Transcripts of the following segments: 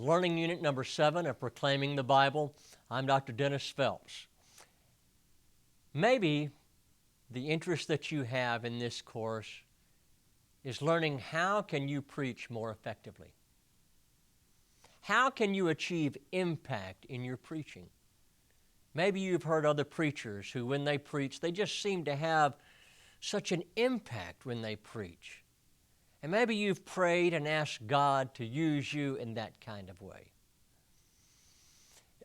Learning Unit number 7 of Proclaiming the Bible. I'm Dr. Dennis Phelps. Maybe the interest that you have in this course is learning how can you preach more effectively. How can you achieve impact in your preaching? Maybe you've heard other preachers who, when they preach, they just seem to have such an impact when they preach. And maybe you've prayed and asked God to use you in that kind of way.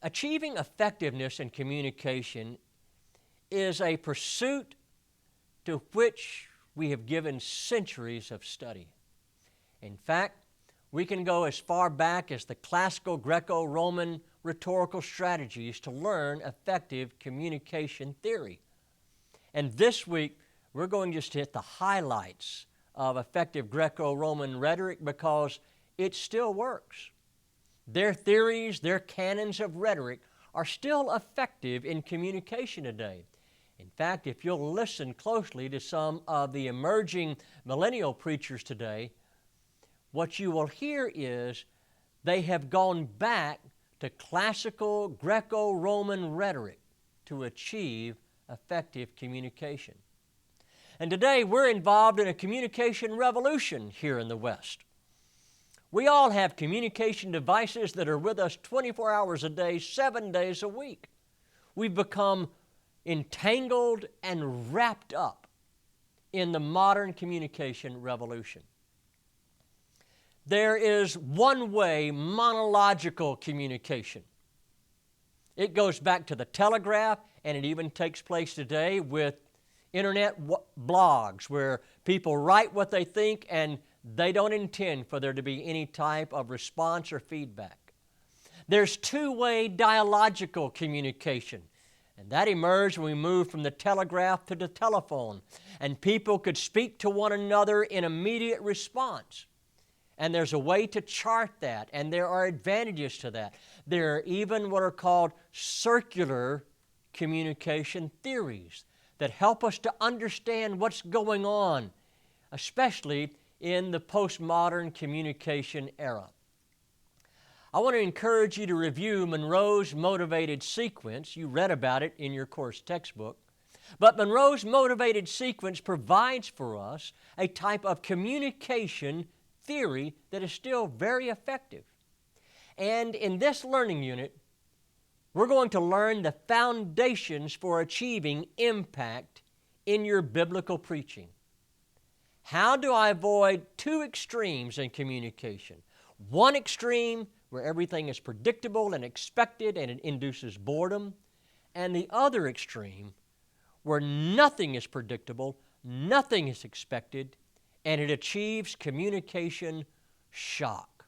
Achieving effectiveness in communication is a pursuit to which we have given centuries of study. In fact, we can go as far back as the classical Greco-Roman rhetorical strategies to learn effective communication theory. And this week, we're going just to hit the highlights of effective Greco-Roman rhetoric because it still works. Their theories, their canons of rhetoric are still effective in communication today. In fact, if you'll listen closely to some of the emerging millennial preachers today, what you will hear is they have gone back to classical Greco-Roman rhetoric to achieve effective communication. And today we're involved in a communication revolution here in the West. We all have communication devices that are with us 24 hours a day, 7 days a week. We've become entangled and wrapped up in the modern communication revolution. There is one-way monological communication. It goes back to the telegraph, and it even takes place today with internet blogs where people write what they think and they don't intend for there to be any type of response or feedback. There's two-way dialogical communication, and that emerged when we moved from the telegraph to the telephone, and people could speak to one another in immediate response. And there's a way to chart that, and there are advantages to that. There are even what are called circular communication theories that help us to understand what's going on, especially in the postmodern communication era. I want to encourage you to review Monroe's motivated sequence. You read about it in your course textbook. But Monroe's motivated sequence provides for us a type of communication theory that is still very effective. And in this learning unit, we're going to learn the foundations for achieving impact in your biblical preaching. How do I avoid two extremes in communication? One extreme where everything is predictable and expected and it induces boredom, and the other extreme where nothing is predictable, nothing is expected, and it achieves communication shock.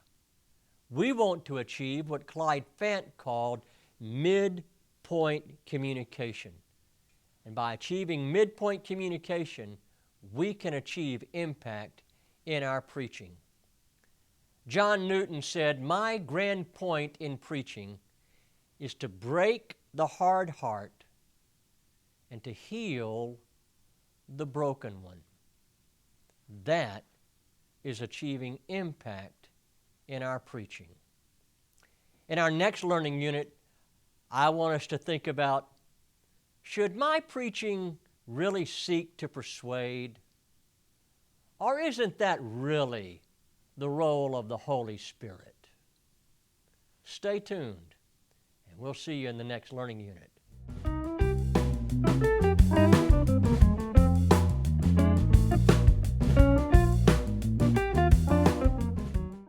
We want to achieve what Clyde Fant called midpoint communication. And by achieving midpoint communication, we can achieve impact in our preaching. John Newton said, "My grand point in preaching is to break the hard heart and to heal the broken one." That is achieving impact in our preaching. In our next learning unit, I want us to think about, should my preaching really seek to persuade? Or isn't that really the role of the Holy Spirit? Stay tuned, and we'll see you in the next learning unit.